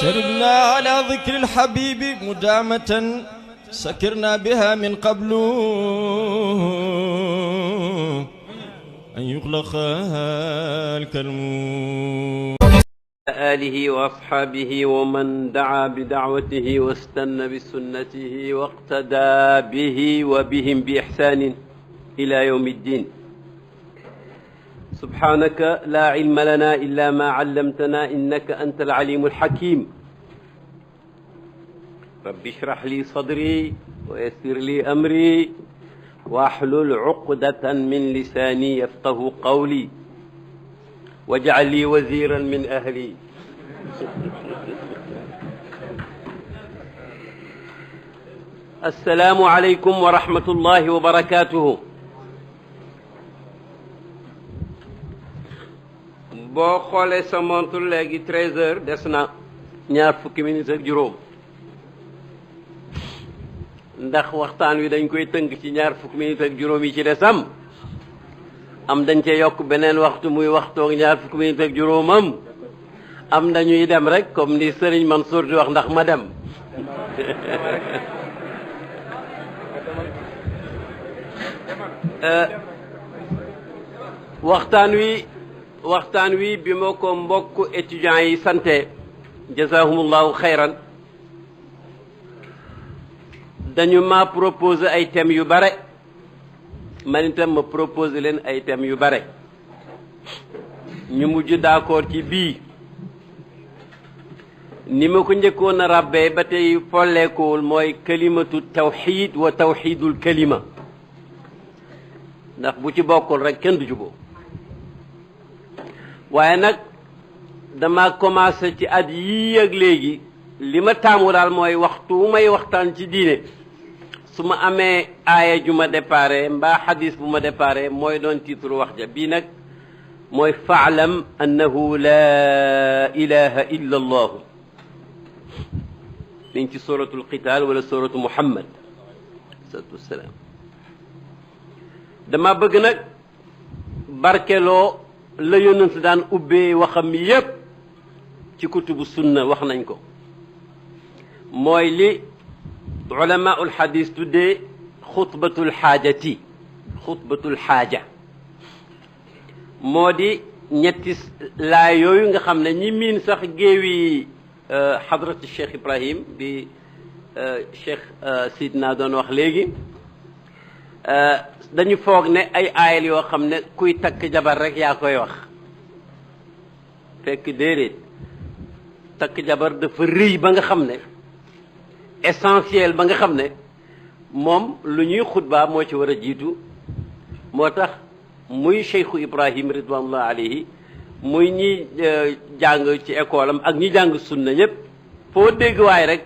شربنا على ذكر الحبيب مدامة سكرنا بها من قبل أن يخلق الكلم. آله وأصحابه ومن دعا بدعوته واستنى بسنته واقتدى به وبهم بإحسان إلى يوم الدين. سبحانك لا علم لنا إلا ما علمتنا إنك أنت العليم الحكيم. رب اشرح لي صدري ويسر لي أمري واحلل عقدة من لساني يفقه قولي واجعل لي وزيرا من أهلي. السلام عليكم ورحمة الله وبركاته. boo xoolee sa montre léegi 13 heures des na ñaar fukki minutes ak juróom ndax waxtaan wi dañ koy tënk ci ñaar fukki minutes ak juróom yi ci desam am dañ cee yokk beneen waxtu muy waxtoog ñaar fukki minutes ak juróomam am dañuy dem rek comme ni Serigne Mansour di wax ndax ma dem waxtaan wi bi ma ko mbokk étudiants yi sante jazahumullahu xayran dañu ma proposer ay thèmes yu bare man itam ma proposer leen ay thèmes yu bare ñu mujj d'accord ci bii ni ma ko njëkkoon a ràbbee ba tey folleekuwul mooy kalimatu tawxid wa tawxidul kalima ndax bu ci bokkul rek kenn du juboo waaye nag dama commencé ci at yii ak léegi li ma taamu daal mooy waxtu wu may waxtaan ci diine su ma amee aaya ju ma déparé mbaa xadis bu ma déparé mooy doon titre wax ja bii nag mooy faalam annahu laa ilaha illa allahu liñ ci suratul qital wala suratu muhammad salatu wassalaam. dama bëgg nag barkeloo la yonent daan ubbee waxam yépp ci kutubu sunna wax nañ ko mooy li ulamaul xadis tuddee xutbatul xaajati xutbatul xaaja moo di ñetti laa yooyu nga xam ne ñi miin sax géewi xadratu cheikh Ibrahim bi cheikh Sidna doon wax léegi dañu foog ne ay aayal yoo xam ne kuy takk jabar rek yaa koy wax fekk déedéet takk jabar dafa rëy ba nga xam ne essentiel ba nga xam ne moom lu ñuy xutbaa moo ci war a jiitu moo tax muy cheikhu Ibrahim ridwanullah alayhi muy ñi jàng ci école am ak ñi jàng sunna ñëpp foo dégg waay rek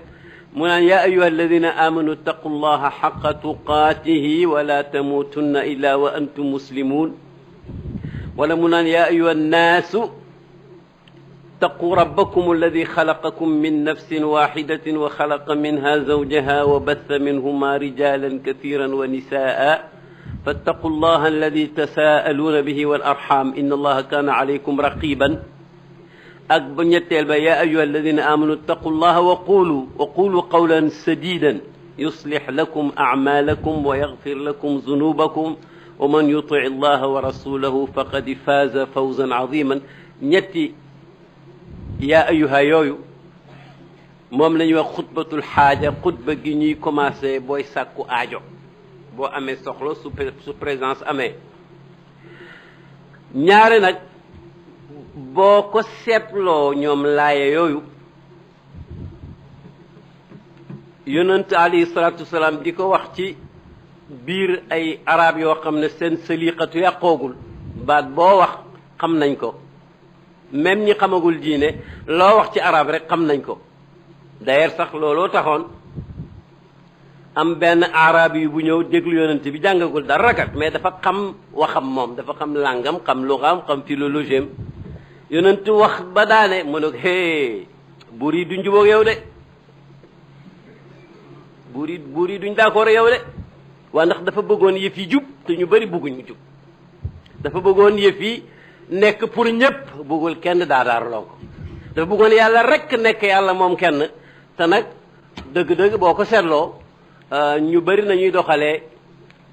mu naan yaa ayuha alladina amanu taqu llaha xaqa tuqaatihi wala tamuutunna illa wa antum muslimun wala mu naan yaa ayuha annaasu taqu rabbakum alladi xalaqakum min nafsin waxidatin wa xalaqa minha zawjaha wa batha minhuma rijalan kathiran wa nisaa fattaqu llaha alladi tasaaluuna bihi wal arxam inna allaha kaana alaykum raqiban ak ba ñetteel ba yaa ayuha alladina amanu ittaqu llaha wa qulu qawlan sadidan yuslix lakum acmaalakum wa yaxfir lakum zunubakum wa man yutic allaha wa rasulahu faqad faaza fawzan caziman. ñetti yaa ayuha yooyu moom la ñuy wax xutbatul xaaja xutba gi ñuy commencé booy sàkku aajo boo amee soxla su présence amee ñaare nag boo ko seetloo ñoom laaya yooyu yonent alayhi salaatu wasalaam di ko wax ci biir ay arab yoo xam ne seen saliqatu yàqoogul baat boo wax xam nañ ko même ñi xamagul diine loo wax ci arab rek xam nañ ko. d'ailleurs sax looloo taxoon am benn arab yi bu ñëw déglu yonent bi jàngagul dara kat mais dafa xam waxam moom dafa xam làngam xam luxaam xam philologiem yonent wax ba daane mu ne ko hee buur yi duñ jubóog yow de buur yi duñ d'accord yow de waa ndax dafa bëggoon yëf yi jub te ñu bari bëgguñ mu jub dafa bëggoon yëf yi nekk pour ñëpp bëggul kenn daadaar loo ko dafa bëggoon yàlla rek nekk yàlla moom kenn. te nag dëgg-dëgg boo ko seetloo ñu bëri nañuy doxalee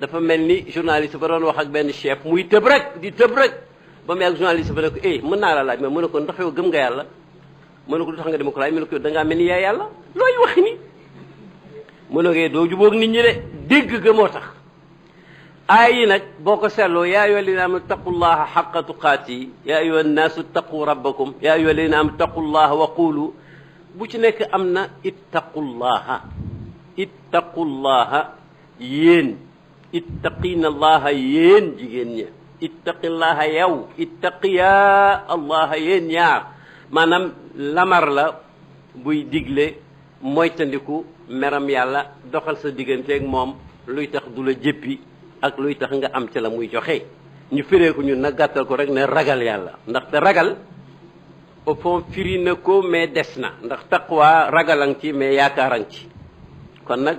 dafa mel ni journaliste ba doon wax ak benn chef muy tëb rek di tëb rek ba mu yàgg journaliste ba ne ko mën naa la laaj mais mu ne ko ndax yow gëm nga yàlla mu ne ko lu tax nga dem ko laaj mu ne ko da ngaa mel ni yaay yàlla looy wax ni mu ne ko doo jubóog nit ñi de dégg ga moo tax aay yi nag boo ko seetloo yaa ayyuha alladina amanu taqullaha xaqa tuqaati yaa ayyuha annaasu taqu rabbakum yaa ayyuha alladina amanu taqullaha wa qulu bu ci nekk am na ittaqullaha yéen ittaqina allaha yéen jigéen ña ittaqillaha yow ittaqiya allaha yéen ñaar maanaam lamar la buy digle moytandiku meram yàlla doxal sa digganteeg moom luy tax du la jéppi ak luy tax nga am ci la muy joxe ñu fireeku ñun nag gàttal ko rek ne ragal yàlla ndaxte ragal au fond firi na ko mais des na ndax taqwa ragalang ci mais yaakaarang ci kon nag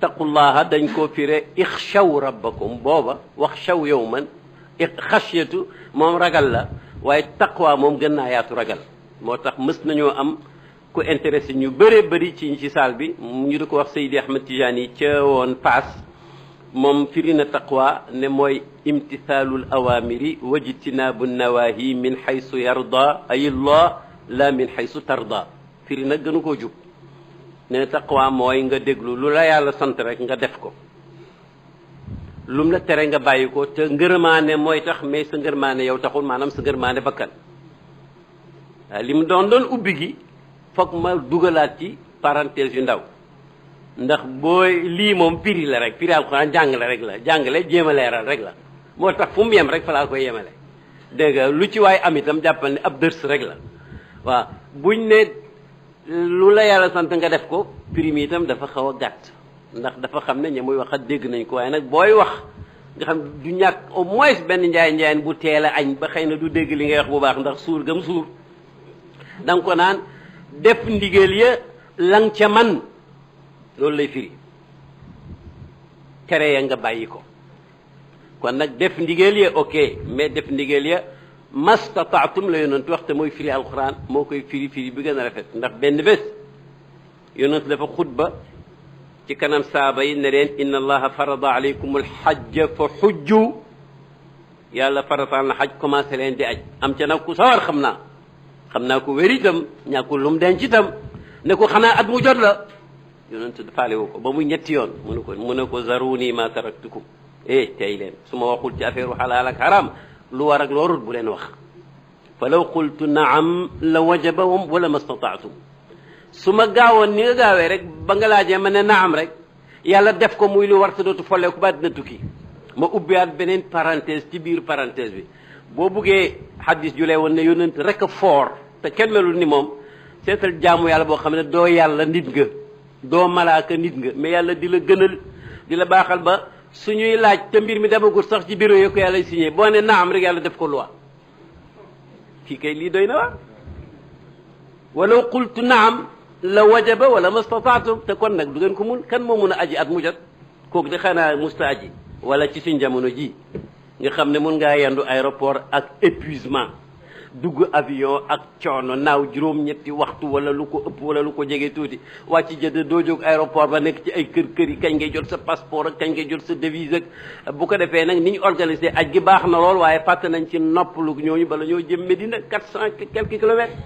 taqullaha dañ koo firé ixshaw rabbakum booba wax shaw yawman xasiyatu moom ragal la waaye taqwa moom gën naa yaatu ragal moo tax mës nañoo am ku intéressé ñu bëree bëri ci saal bi ñu di ko wax Seydi Ahmed Tidiane ca woon paas moom firi na taqwa ne mooy imtithaalul awamiri wajtinaabu nawahi min xaysu yarda ayillah la min xaysu tarda firi nag gënu koo jub ne taqwa mooy nga déglu lu la yàlla sant rek nga def ko lum la tere nga bàyyi ko te ngërmaane mooy tax mais sa ngërmaane yow taxul maanaam sa ngërmaane bakkan waaye li mu doon ubbi gi foog ma dugalaat ci parenthèse yu ndaw ndax booy lii moom firi la rek firi alxuraan jàngale rek la jàngale jéem a leeral rek la moo tax fu mu yem rek fa laa koy yemale dégg nga lu ci waay am itam jàppal ne ab dërs rek la waaw buñ ne lu la yàlla sant nga def ko firi mi itam dafa xaw a gàtt ndax dafa xam ne ña muy wax ak dégg nañ ko waaye nag booy wax nga xam du ñàkk au moins benn njaay bu teel a añ ba xëy na du dégg li ngay wax bu baax ndax suur gam suur da nga ko naan def ndigal ya lang ca man loolu lay firi tere ya nga bàyyi ko kon nag def ndigal ya ok mais def ndigal ya mastataatum la yonent wax te mooy firi alquran moo koy firi bi gën a rafet ndax benn bés yonent dafa xutba ci kanam saaba yi ne leen inna allaha farada alaykum alxajja fa xujju yàlla farataal na xaj commencé leen di aj am ca nag ku sawar xam naa ko wér itam ñàkkul lu mu denc itam ne ko xanaa at mu jot la yonent faale woo ko ba muy ñetti yoon mu ne ko zaruni ma taraktukum tey leen su ma waxul ci affaire xalaal ak haram lu war ak loorut bu leen wax fa law qultu naam la wajaba wala mastataatum su ma gaawoon ni nga gaawee rek ba nga laajee ma ne naam rek yàlla def ko muy lu war te dootu folleeku ba dina tukki ma ubbiwaat beneen parenthèse ci biir parenthèse bi boo buggee xaddis ju lay woon ne yonent rek a foor te kenn melul ni moom seetal jaamu yàlla boo xam ne doo yàlla nit nga doo malaaka nit nga mais yàlla di la gënal di la baaxal ba suñuy laaj te mbir mi demagul sax ci bureau yi ko yàlla signé boo ne naam rek yàlla def ko loi kii kay lii doy na waar walaw qultu naam la wajaba wala mastataatum te kon nag du ngeen ko mun kan moo mun a aji at mu jot kooku de xanaa musta aji wala ci suñ jamono ji nga xam ne mun ngaa yendu aéroport ak épuisement dugg avion ak coono naaw juróom-ñetti waxtu wala lu ko ëpp wala lu ko jege tuuti wàcc jëdd doo jóg aéroport ba nekk ci ay kër yi kañ ngay jot sa passeport ak kañ ngay jot sa devise ak bu ko defee nag ni ñu organisé aj gi baax na lool waaye fàtte nañ ci noppalu ñooñu bala ñoo jëm Médina 400 quelques kilomètres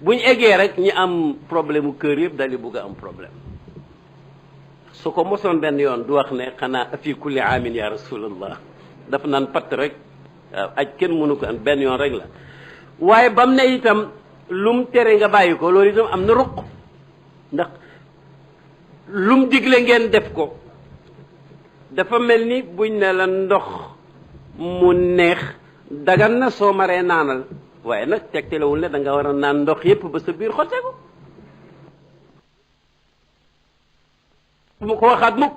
bu ñu eggee rek ñi am problème mu kër yëpp dali bugg a am problème su ko mosoon benn yoon du wax ne xanaa fi kulli aamin ya rasulallah dafa naan patt rek waaw aj kenn mënu ko am benn yoon rek la waaye bam ne itam lum tere nga bàyyi ko loolu itam am na ruq ndax lum digle ngeen def ko dafa mel ni buñ ne la ndox mu neex dagan na soo maree naanal waaye nag tegtalewul ne da nga war a naan ndox yépp ba sa biir xotte ko mu ko waxaat mukk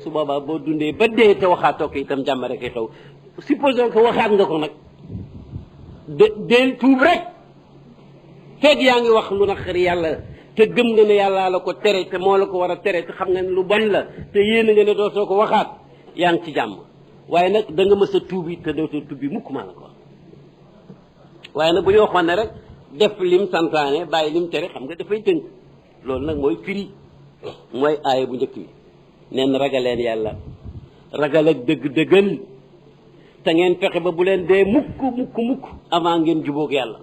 su boobaa boo dundee ba dee te waxaatoo ko itam jàmm rek xew supposons que waxaat nga ko nag deel tuub rek feeg yaa ngi wax lu naqari yàlla te gëm nga ne yàlla la ko tere te moo la ko war a tere te xam nga ne lu bon la te yéen nga ne dootoo ko waxaat yaa ngi ci jàmm waaye nag da nga mës a tuubi te dootoo tuubi mukk maa la ko wax waaye nag bu ñu waxoon ne rek def lim santaane bàyyi lim tere xam nga dafay tënk loolu nag mooy firi mooy aaya bu njëkk bi neen ragaleen yàlla ragal ak dëgg-dëggal te ngeen fexe ba bu leen dee mukk avant ngeen jubóog yàlla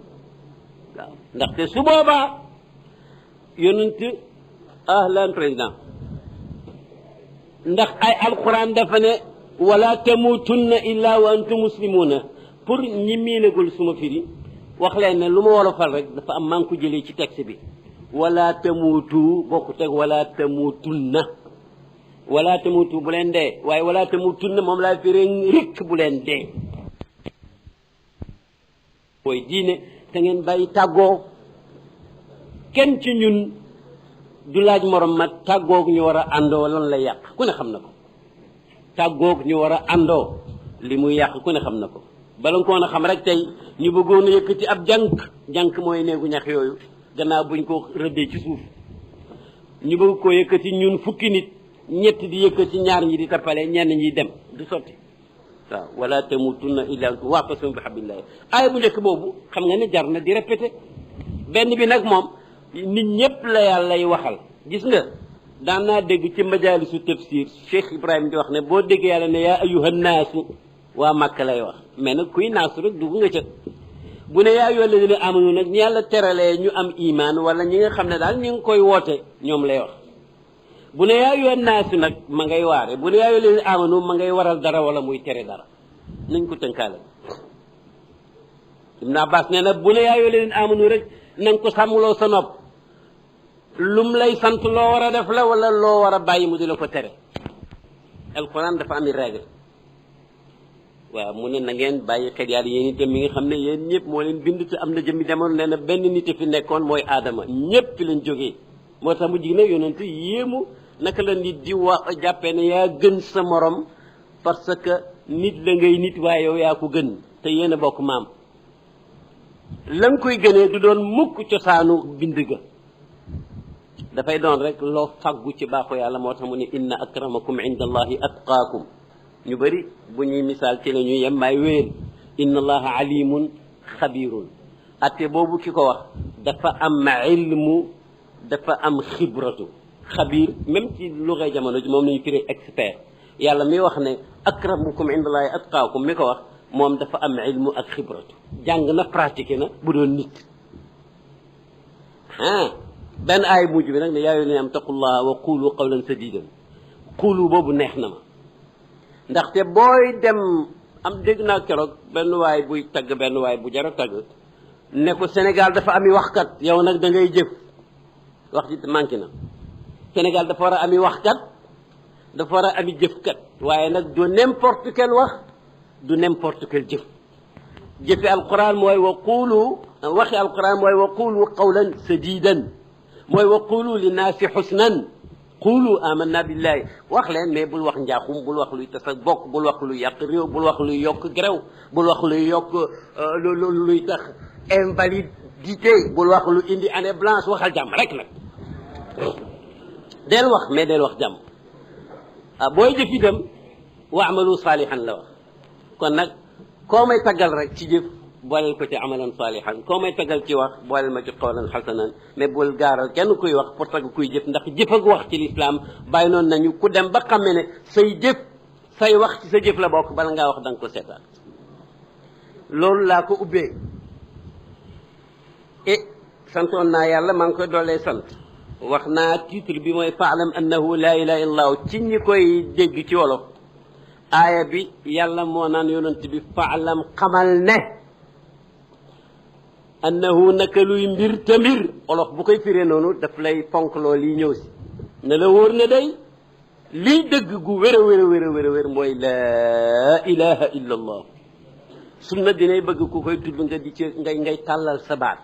waaw ndaxte su boobaa yonent ahlan président ndax ay alquran dafa ne wala tamutunna illa wa antum muslimuna pour ñi miinagul suma firi wax leen ne lu ma wolofal rek dafa am maa ngi ko jëlee ci texte bi wala tamutu bokku teg wala tamutunna wala tamutu bu leen dee waaye wala tamutunna moom laa firi rek bu leen dee mooy diine te ngeen bàyyi tàggoo kenn ci ñun du laaj morom ma tàggoog ñu war a àndoo lan lay yàq ku ne xam na ko tàggoog ñu war a àndoo li muy yàq ku ne xam na ko bala nga koon a xam rek tey ñu bëggoon a yëkkati ab jànk mooy néegu ñax yooyu gannaaw buñ ko rëddee ci suuf ñu bëgg koo yëkkati ñun fukki nit ñett di yëkkati ñaar ñi di tappale ñenn ñi dem du sotti waaw wala tamutunna illa antum wa'tasimu bi hablillahi aaya bu njëkk boobu xam nga ne jar na di répété benn bi nag moom nit ñëpp la yàlla lay waxal gis nga daan naa dégg ci majaalisu tafsir Cheikh Ibrahima di wax ne boo déggee yàlla ne yaa ayyuhan naasu waa Màkka lay wax mais nag kuy naasu rek dugg nga ca bu ne yaa ayyuhal ladina amanu nag ñi yàlla teralee ñu am imaan wala ñi nga xam ne daal ñu ngi koy woote ñoom lay wax bu ne yaa ayyuhan naasu nag ma ngay waare bu ne yaa ayyuhal ladina amanu ma ngay waral dara wala muy tere dara nañ ko tënkaale Ibn Abbas nee na bu ne yaa ayyuhal ladina amanu rek na nga ko sàmmloo sa nopp lum lay sant loo war a def la wala loo war a bàyyi mu di la ko tere alquran dafa ami règle waaw mu ne na ngeen bàyyi xel yàlla yéen itam mi nga xam ne yéen ñëpp moo leen bind te am na jëmmi demoon nee na benn nit fi nekkoon mooy aadama ñëpp fi leen jógee moo tax mu jig ne yonent yéemu naka la nit di wax jàppee ne yaa gën sa morom parce que nit la ngay nit waaye yow yaa ko gën te yéen a bokk maam la nga koy gënee du doon mukk cosaanu bind ga dafay doon rek loo faggu ci baaxu yàlla moo tax mu ne inna akramakum inda allahi atqaakum ñu bëri bu ñuy misaal ci la ñuy yem maay wéer inna allaha alimun xabirun atte boobu ki ko wax dafa am ilmu dafa am xibratu xabir même ci luga jamono ji moom nañu firee expert yàlla mi wax ne akramakum inda allahi atqaakum mi ko wax moom dafa am ilmu ak xibratu jàng na pratiqué na bu doon nit benn aay mujj bi nag ne yaa ayyuhal-lazina aamanu taqullaha wa qulu qawlan sadiidan qulu boobu neex na ma ndaxte booy dem am dégg naa keroog benn waay buy tagg benn waay bu jar a tagg ne ko Sénégal dafa ami waxkat yow nag da ngay jëf wax ji manqué na Sénégal dafa war a ami waxkat dafa war a ami jëfkat waaye nag du n'importe quel wax du n'importe quel jëf jëfi alquran mooy wa qulu waxi alquran mooy wa qulu qawlan sadiidan mooy wa qulu linnaasi xusnan qulu amanna billahi wax leen mais bul wax njaaxum bul wax luy tas ak bokk bul wax luy yàq réew bul wax luy yokk gréw bul wax luy yokk luy tax invalidité bul wax lu indi année blanche waxal jàmm rek nag del wax mais del wax jàmm booy jëf itam wa amalu saalihan la wax kon nag koo may taggal rek ci jëf booleel ko ci amalan saalihan koo may taggal ci wax booleel ma ci qawlan xasanan mais bul gaaral kenn kuy wax pour tagg kuy jëf ndax jëf ak wax ci lislaam bàyyi noonu nañu ku dem ba xamme ne say jëf say wax ci sa jëf la bokk bala ngaa wax da nga ko seetaan loolu laa ko ubbee santoon naa yàlla maa ngi koy doolee sant wax naa titre bi mooy faalam annahu laa ilaha illallah ci ñi koy dégg ci wolof aaya bi yàlla moo naan yonent bi faalam xamal ne annahu naka luy mbir te mbir olof bu koy firee noonu daf lay fonk loo lii ñëw si ne la wóor ne day lii dëgg gu wér a wér a wér a wér a wér mooy laa ilaha illa allah sunna dinay bëgg ku koy tudd nga di ci ngay tàllal sa baat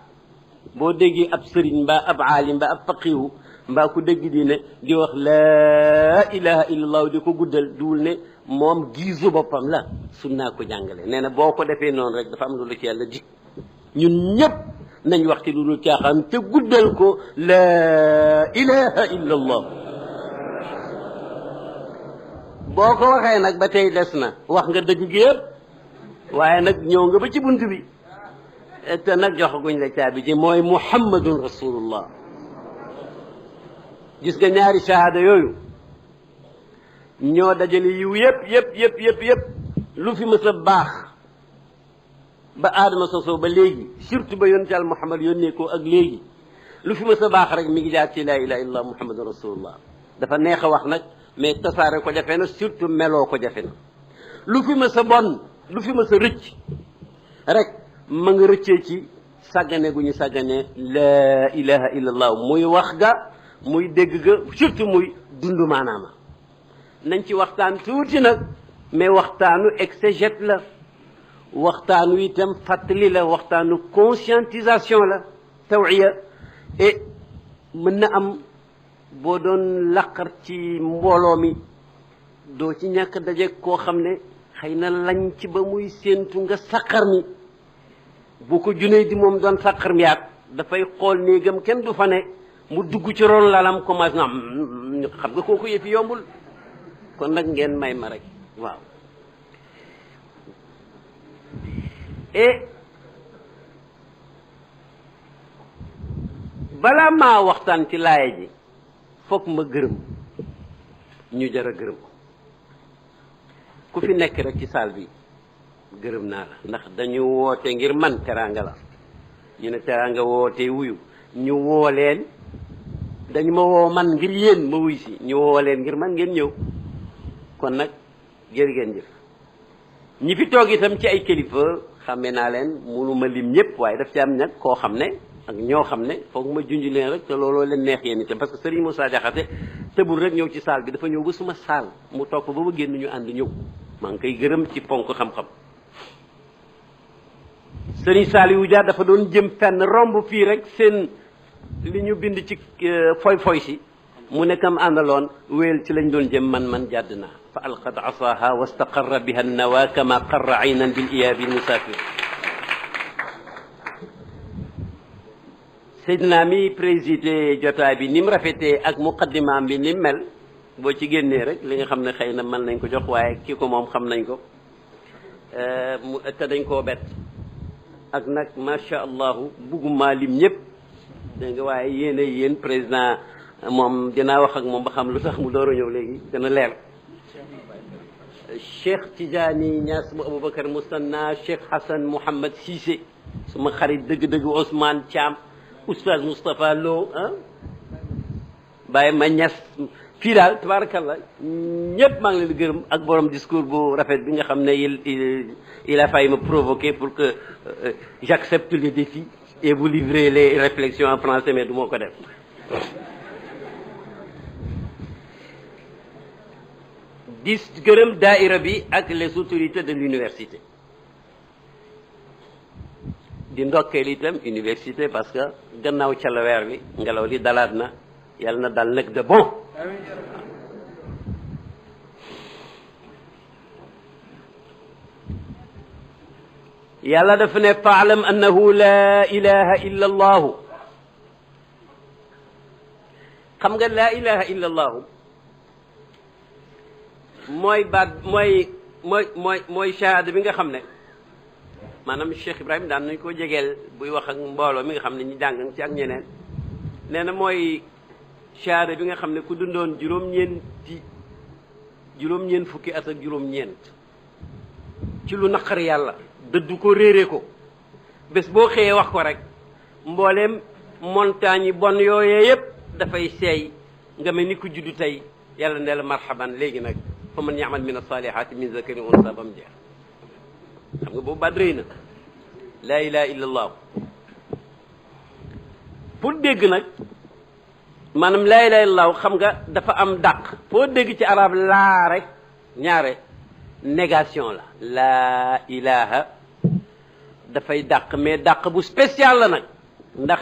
boo déggee ab sëriñ mbaa ab aalim mbaa ab faqihu mbaa ku dégg di ne di wax laa ilaha illa allah di ko guddal duwul ne moom giisu boppam la sunnaa ko jàngale nee na boo ko defee noonu rek dafa am loolu ci yàlla dig ñun ñëpp nañ wax ci lu dul caaxaan te guddal ko laa ilaha illa allah boo ko waxee nag ba tey des na wax nga dëgg gi yëpp waaye nag ñëw nga ba ci bunt bi te nag joxaguñ la caabi ji mooy muhammadun rasulullah gis nga ñaari shahada yooyu ñoo dajale yiw yëpp lu fi mës a baax ba aadama sosoo ba léegi surtout ba yonent Yàlla Muhammad yónnee ko ak léegi lu fi mës a baax rek mi ngi jaar ci laa ilaha illallah muhammadun rasulullah dafa neex a wax nag mais tasaare ko jafe na surtout meloo ko jafe na lu fi mës a bon lu fi mës a rëcc rek ma nga rëccee ci sàggane gu ñu sàggane laa ilaha illallah muy wax ga muy dégg ga surtout muy dund maanaama nañ ci waxtaan tuuti nag mais waxtaanu exégète la waxtaanu itam fàttali la waxtaanu conscientisation la tawiya et mën na am boo doon laqar ci mbooloo mi doo ci ñàkk daje koo xam ne xëy na lañ ci ba muy séentu nga saqar mi bu ko junee di moom doon saqar mi yaat dafay xool néegam kenn du fa ne mu dugg ci ron lalam commencé na xam nga kooku yëfi yombul kon nag ngeen may ma rek waaw et balaa maa waxtaan ci laaya ji foog ma gërëm ñu jar a gërëm ku fi nekk rek ci saal bi gërëm naa la ndax dañu woote ngir man teraanga la ñu ne teraanga woote wuyu ñu woo leen dañu ma woo man ngir yéen ma wuy si ñu woo leen ngir man ngeen ñëw kon nag jërë ngeen jëf ñi fi toog itam ci ay kilifa xàmme naa leen mënuma lim ñëpp waaye daf ci am nag koo xam ne ak ñoo xam ne foog ma junj leen rek te looloo leen neex yéen itam parce que Serigne Moussa Diakhaté tëbul rek ñëw ci saal bi dafa ñëw ba suma saal mu toog fa ba ma génn ñu ànd ñëw maa ngi koy gërëm ci ponk xam-xam Serigne Saliou Dia dafa doon jëm fenn romb fii rek seen li ñu bind ci foy si mu nekkam àndaloon wéyal ci lañ doon jëm man jàdd naa fa alqat asaha wastaqarra biha nawa kama qarra aynan bil iyabi musafir Seydina mi présidé jotaay bi ni mu rafetee ak muqaddimaam bi ni mu mel boo ci génnee rek li nga xam ne xëy na mën nañ ko jox waaye kii ko moom xam nañ ko te dañ koo bett ak nag macha allahu bugguma lim ñëpp dégg nga waaye yéen président moom dinaa wax ak moom ba xam lu tax mu door a ñëw léegi dana leer Cheikh Tidiane Niass bu Aboubacar Moussanna Cheikh Hassan Mouhamad Cissé suma xarit dëgg-dëgg Ousmane Thiam Oustaz Moustapha Lo Baye ma Niass fii daal tabarakallah ñëpp maa ngi leen di gërëm ak borom discours bu rafet bi nga xam ne il a failli me provoquer pour que j'accepte le défi et vous livrer les réflexions en français mais du moo ko def di gërëm daaira bi ak les autorités de l'université di ndokkeel itam université parce que gannaaw ca la weer bi ngelaw li dalaat na yàlla na dal nag de bon yàlla dafa ne faalam annahu la ilaha illa allahu xam nga la ilaha illa allahu mooy baat mooy shahada bi nga xam ne maanaam Cheikh Ibrahim daan nañ ko jegeel buy wax ak mbooloo mi nga xam ne ñu jàng ci ak ñeneen nee na mooy shahada bi nga xam ne ku dundoon juróom-ñeent fukki at ak juróom-ñeent ci lu naqar yàlla dëddu ko réere ko bés boo xëyee wax ko rek mbooleem montagne yi bon yooyee yépp dafay seey nga mel ni ku juddu tey yàlla ne la marhaban léegi nag fa man ya'mal min as-salihati min zakarin wa unsa bam jeex xam nga boobu baat rëy na laa ilaha illa allah pour dégg nag maanaam laa ilaha illa allah xam nga dafa am dàq foo dégg ci arab laa rek ñaare négation la laa ilaha dafay dàq mais dàq bu spécial la nag ndax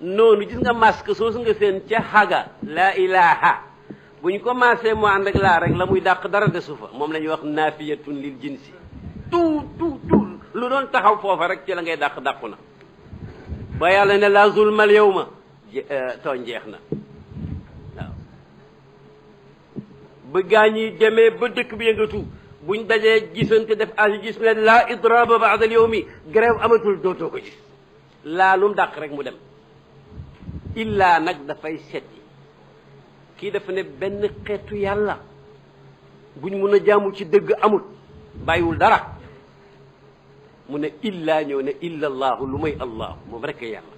noonu gis nga masque soosu nga seen ca xaga laa ilaha bu ñu commencé mu ànd ak laa rek la muy dàq dara desu fa moom la ñuy wax naafiyatun lil jinsi tout lu doon taxaw foofa rek ci la ngay dàq dàqu na ba yàlla ne la zulmal yawma tooñ jeex na waaw ba gaa ñi demee ba dëkk bi yëngatu buñ dajee gisante def agi gis ne la idraba ba'da al yawmi grève amatul dootoo ko gis laalum dàq rek mu dem illaa nag dafay setti kii dafa ne benn xeetu yàlla buñ mun a jaamu ci dëgg amul bàyyiwul dara mu ne illaa ñëw ne illallahu lu may allah moom rek yàlla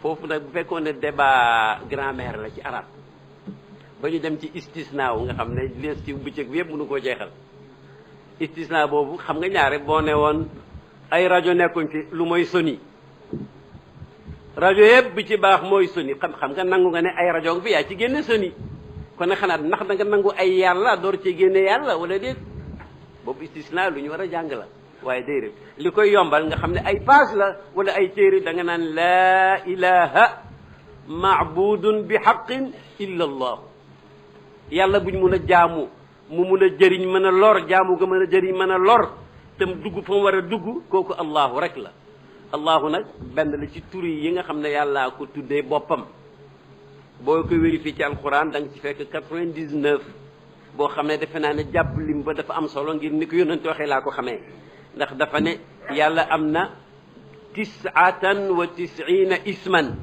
foofu nag bu fekkoon ne débat grammaire la ci arab ba ñu dem ci istisna wu nga xam ne lees ci bëccëg bi yëpp mënu koo jeexal istisna boobu xam nga ñaare boo ne woon ay rajo nekkuñ ci lu mooy soni rajo yëpp bi ci baax mooy soni xam nga nangu nga ne ay rajo bi yaa ci génne soni kon nag xanaa ndax da nga nangu ay yàlla door ci génne yàlla wala déet boobu istisna lu ñu war a jàng la waaye déedéet li koy yombal nga xam ne ay page la wala ay téere da nga naan laa ilaha maabudun bi xaqin illa allah yàlla buñ mun a jaamu mu mun a jëriñ mën a lor jaamu nga mën a jëriñ mën a lor te mu dugg fa mu war a dugg kooku allahu rek la allahu nag benn la ci tur yi nga xam ne yàllaa ko tuddee boppam boo ko vérifié ci alquran da nga ci fekk 99 boo xam ne defe naa ne jàpp lim ba dafa am solo ngir ni ko yonent waxee laa ko xamee ndax dafa ne yàlla am na 99 isman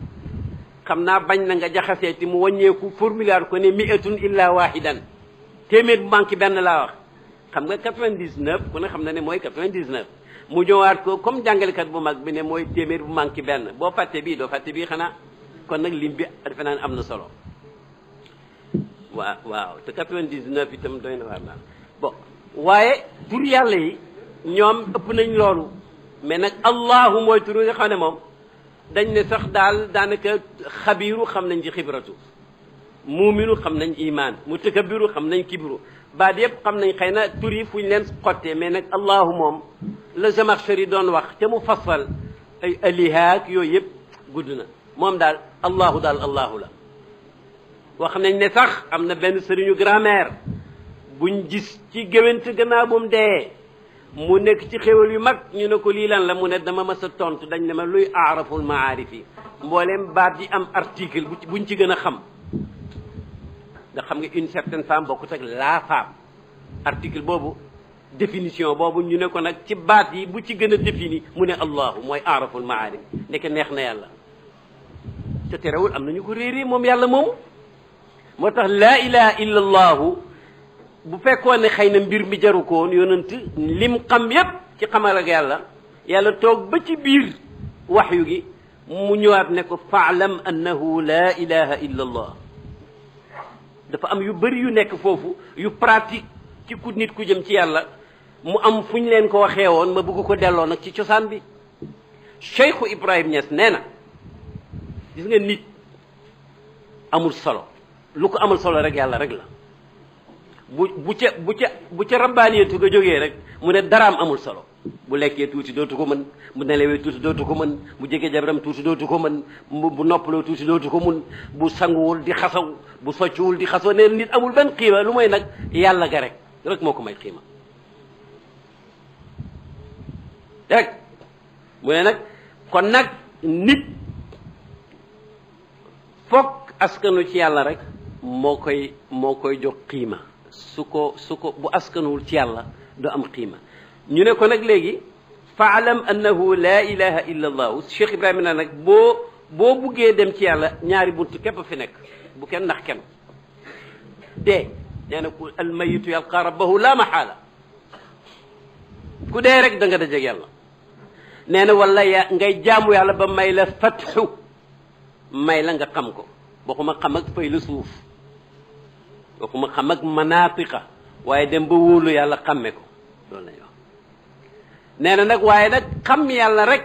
xam naa bañ na nga jaxasee ti mu wàññeeku formulaire ko ne mi'atun illa wahidan téeméer bu manqué benn laa wax xam nga 99 ku ne xam na ne mooy 99 mu ñëwaat ko comme jàngalekat bu mag bi ne mooy téeméer bu manqué benn boo fàtte bii doo fàtte bii xanaa kon nag lim bi defe naa ne am na solo waaw te 99 itam doy na waar naa bon waaye tur yàlla yi ñoom ëpp nañ loolu mais nag allahu mooy tur nga xam ne moom dañ ne sax daal daanaka xabiiru xam nañ ci xibratu muuminu xam nañ iman mutakabiru xam nañ kibru baat yëpp xam nañ xëy na tur yi fu ñu leen xottee mais nag allahu moom la Zamakhshari doon wax te mu fassal ay alihaak yooyu yëpp gudd na moom daal allahu la wax nañ ne sax am na benn sëriñu grammaire buñ gis ci géwént gannaaw bu mu dee mu nekk ci xéwal yu mag ñu ne ko lii lan la mu ne dama mas a tontu dañ ne ma luy aaraful maarif yi mbooleem baat yi am article buñ ci gën a xam ndax xam nga une certaine femme bokkut ak la femme article boobu définition boobu ñu ne ko nag ci baat yi bu ci gën a défini mu ne allahu mooy aaraful maarif nekk neex na yàlla te terewul am nañu ko réeree moom yàlla moomu moo tax laa ilaha illa allahu bu fekkoon ne xëy na mbir mi jaru ko woon yonent lim xam yépp ci xamal ak yàlla toog ba ci biir waxyu gi mu ñëwaat ne ko faalam annahu laa ilaha illa allah dafa am yu bëri yu nekk foofu yu pratique ci ku nit ku jëm ci yàlla mu am fu ñu leen ko waxee woon ma bëgg ko delloo nag ci cosaan bi Cheikhu Ibrahim Niass nee na gis nga nit amul solo lu ko amul solo rek yàlla rek la bu ca rabbaaniyatu ga jógee rek mu ne daraam amul solo bu lekkee tuuti dootu ko mën bu nelawee tuuti dootu ko mën bu jege jabaram tuuti dootu ko mën bu noppaloo tuuti dootu ko mën bu sanguwul di xasaw bu soccuwul di xasaw ne nit amul benn xiima lu mooy nag yàlla ga rek moo ko may xiima rek mu ne nag kon nag nit fokk askanu ci yàlla rek moo koy jox xiima su ko bu askanuwul ci yàlla du am xiima ñu ne ko nag léegi faalam annahu laa ilaha illa allahu Cheikh Ibrahima na nag boo buggee dem ci yàlla ñaari bunt képp fi nekk bu kenn ndax kenn dee nee na ku almayitu yalqa rabbahu la mahala ku dee rek da nga dajeeg yàlla nee na wala ngay jaamu yàlla ba may la fatxu may la nga xam ko waxuma xam ak fay la suuf waxuma xam ak manaatiqa waaye dem ba wóolu yàlla xamme ko loolu lañuy wax nee na nag waaye nag xam yàlla rek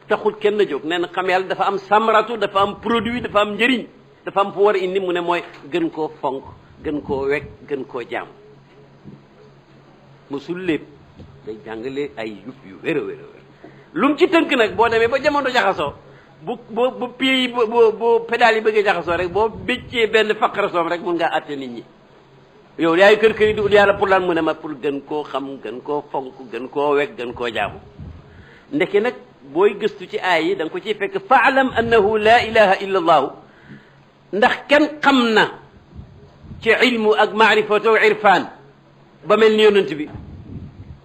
taxul kenn jóg nee na xam yàlla dafa am samratu dafa am produit dafa am njëriñ dafa am fu war a indi mu ne mooy gën koo fonk gën koo wekk gën koo jaam mosul lépp day jàngale ay yu wér a wér a wér lu mu ci tënk nag boo demee ba jamono jaxasoo bu pieds yi bu pédale yi bëggee jaxasoo rek boo béccee benn faqarasoom rek mun ngaa àtte nit ñi yow yaay kër kër yi di yàlla pour lan mu ne ma pour gën koo xam gën koo fonk gën koo wekk gën koo jaamu ndeke nag booy gëstu ci aay yi da nga ko ciy fekk faalam annahu laa ilaha illa allahu ndax kenn xam na ci ilmu ak maarifatu ak irfaan ba mel ni yonent bi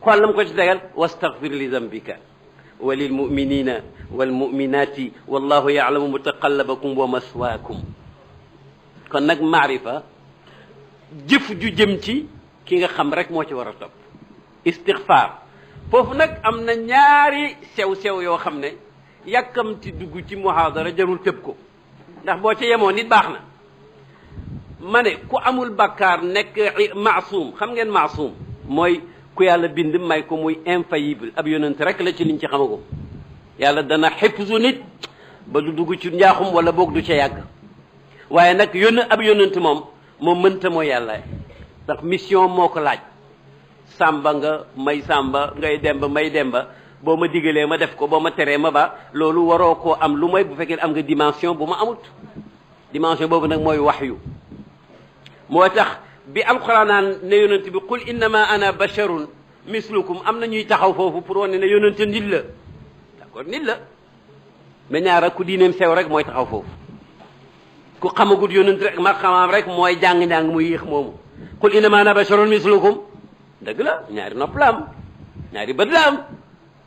xool lam ko ci tegal wastaghfir li zambika wa lil muminina wal muminati wallahu yaalamu mutaqallabakum wa maswaakum. kon nag maarifa jëf ju jëm ci ki nga xam rek moo ci war a topp. istixfaar foofu nag am na ñaari sew-sew yoo xam ne yàkkamti dugg ci muhaadara jarul tëb ko ndax boo ci yemoon nit baax na. ma ne ku amul bakkaar nekk maasum. xam ngeen maasum mooy ku yàlla bind may ko muy infaillible ab yonent rek la ci liñ ci xamagum. yàlla dana xifzu nit ba du dugg ci njaaxum wala boog du ca yàgg waaye nag ab yonent moom mënta mooy yàlla ndax mission moo ko laaj. sàmba nga may sàmba ngay demba may demba boo ma digalee ma def ko boo ma teree ma ba loolu waroo koo am lu mooy bu fekkee am nga dimension bu ma amut. dimension boobu nag mooy waxyu. moo tax bi alquran naan ne yonent bi qul innama ana basharun mislukum am na ñuy taxaw foofu pour wane ne yonent nit la d'accord nit la mais ñaara ku diineem sew rek mooy taxaw foofu ku xamagut yonent rek ma xamaam rek mooy jàng-njàng muy yéex moomu qul innama ana basharun mislukum dëgg la ñaari nopp la am ñaari bët la am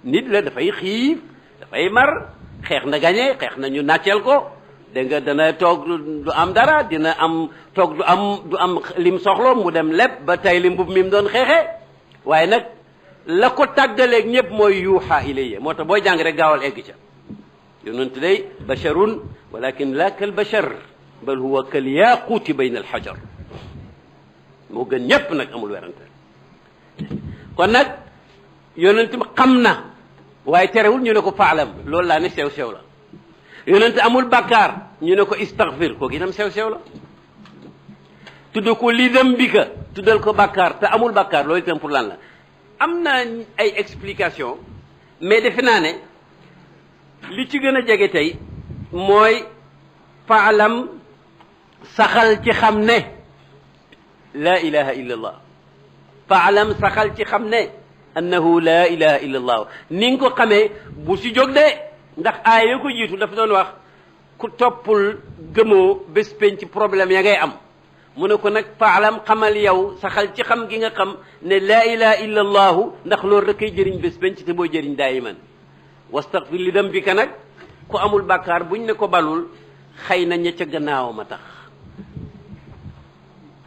nit la dafay xiif dafay mar xeex na gañe xeex na ñu nàcceel ko dégg nga dana toog du am dara dina am toog du am lim soxlo mu dem lépp ba tay li mbub mi mu doon xeexee waaye nag la ko tàggaleeg ñëpp mooy yuuxa ilayya moo tax booy jàng rek gaawal egg ca yonent day basharun walakin la kal bashar bal huwa kal yaquuti bayna al hajar moo gën ñëpp nag amul werante kon nag yonent xam na waaye terewul ñu ne ko faalam loolu laa ne sew-sew la yonent amul bàkkaar ñu ne ko istaghfir kooku itam sew-sew la tudd ko li dem bi ka tuddal ko bàkkaar te amul bàkkaar loolu itam pour lan la am na ay explication mais defe naa ne li ci gën a jege tey mooy faalam saxal ci xam ne la ilaha illa allah faalam saxal ci xam ne annahu la ilaha illa allah ni nga ko xamee bu si jóg de ndax aaya yoo ko jiitu dafa doon wax ku toppul gëmoo bés penc ci problème ya ngay am mu ne ko nag faalam xamal yow saxal ci xam gi nga xam ne laa ilaha illa allahu ndax loolu rek ay jëriñ bés penc te boo jëriñ daayiman wastaghfir li dambika nag ku amul bàkkaar buñ ne ko balul xëy na ña ca gannaawam a tax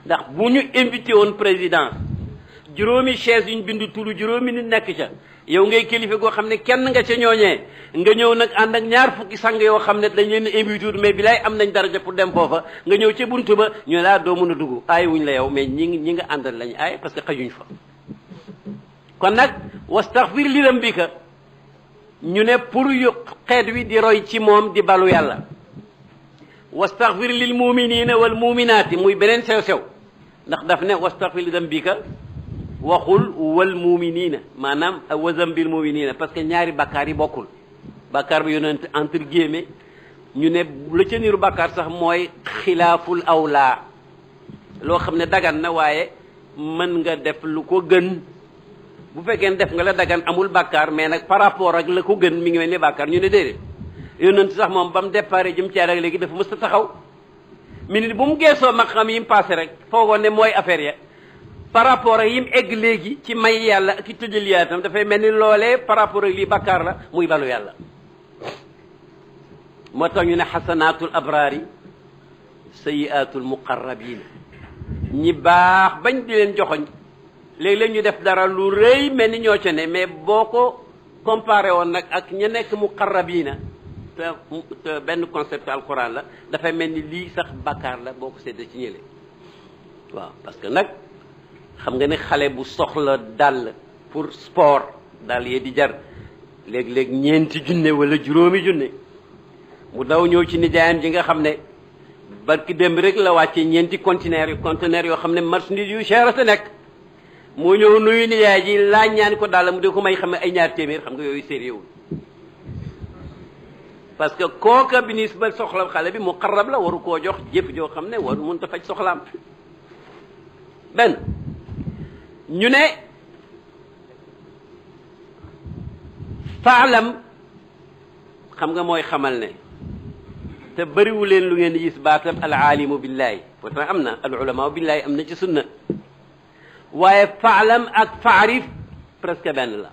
ndax bu ñu invité woon président juróomi chaise yuñ bindu turu juróomi nit nekk ca yow ngay kilifa goo xam ne kenn nga ca ñooñee nga ñëw nag ànd ak ñaar fukki sang yoo xam ne dañ leen invité mais bi lay am nañ daraja pour dem foofa nga ñëw ca buntu ba ñu laa doo mën a dugg aay wuñ la yow mais ñi nga àndal lañ aay parce que xajuñ fa kon nag wastaghfir li dambika ñu ne pour yu xeet wi di roy ci moom di balu yàlla wastaghfir lil muminina wal muminaati muy beneen sew-sew ndax daf ne wastaghfir li dambika waxul wal muminina maanaam wasam bil muminina parce que ñaari bakkaar yi bokkul bakkaar bi yonent entre guillemets ñu ne la ca niru bakkaar sax mooy xilaaful awlaa loo xam ne dagan na waaye mën nga def lu ko gën bu fekkee ne def nga la dagan amul bakkaar mais nag par rapport ak la ko gën mi ngi mel ni bakkaar ñu ne déedéet yonent sax moom ba mu départ jëm ci rek léegi dafa mës a taxaw minute bu mu geesoo mag xam yi mu passé rek foogoon ne mooy affaire ya par rapport ak yim egg léegi ci may yàlla ak i tëjal yaatam dafay mel ni loolee par rapport ak lii bakkaar la muy balu yàlla moo tax ñu ne xasanaatul abraari sayiaatul muqarrabina ñi baax bañ di leen joxoñ léeg-léeg ñu def dara lu rëy mel ni ñoo ca ne mais boo ko comparé woon nag ak ña nekk muqarrabina te benn concept alquran la dafay mel ni lii sax bakkaar la boo ko séddee ci ñële waaw parce que nag xam nga ne xale bu soxla dàll pour sport dàll yee di jar léeg-léeg ñeenti junne wala juróomi junne mu daw ñëw ci nijaayam ji nga xam ne barki démb rek la wàccee ñeenti conteneur yoo xam ne marchandise yu cher a nekk moo ñëw nuyu nijaay ji laaj ñaan ko dàll mu di ko may xam ne ay ñaar téeméer xam nga yooyu sérieux parce que kooka bi ni ba soxla xale bi mu xarab la waru koo jox jëf joo xam ne waru mënut a faj soxlaam benn ñu ne faalam xam nga mooy xamal ne te bëriwu leen lu ngeen di gis baatam al aalimu billahi pourtant am na al ulama billahi am na ci sunna waaye faalam ak faarif presque benn la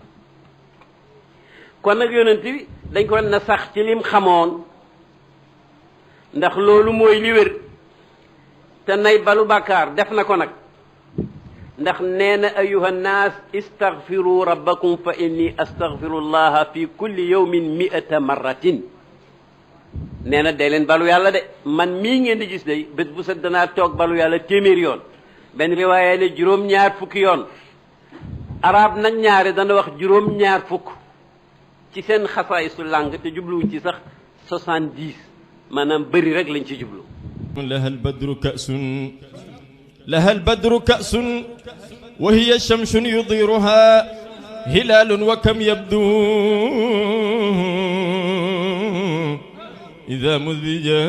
kon nag yonent bi dañ ko na sax ci lim xamoon ndax loolu mooy li wér te nay balu bàkkaar def na ko nag ndax nee na ayuha nnaas istaghfiru rabbakum fa inni astaghfirullaha fi kulli yawmin 100 marratin nee na dee leen balu yàlla de man mii ngeen di gis day bés bu set danaa toog balu yàlla téeméer yoon benn riwaaya ne juróom-ñaar fukki yoon arab nag ñaare dana wax juróom-ñaar fukk ci seen xasaay su làng te jubluwuñ ci sax 70 maanaam bëri rek lañ ci jublu laha albadru ka'sun laha albadru ka'sun wa hiya shamsun yudiruha hilalun wa kam yabdu idha mudija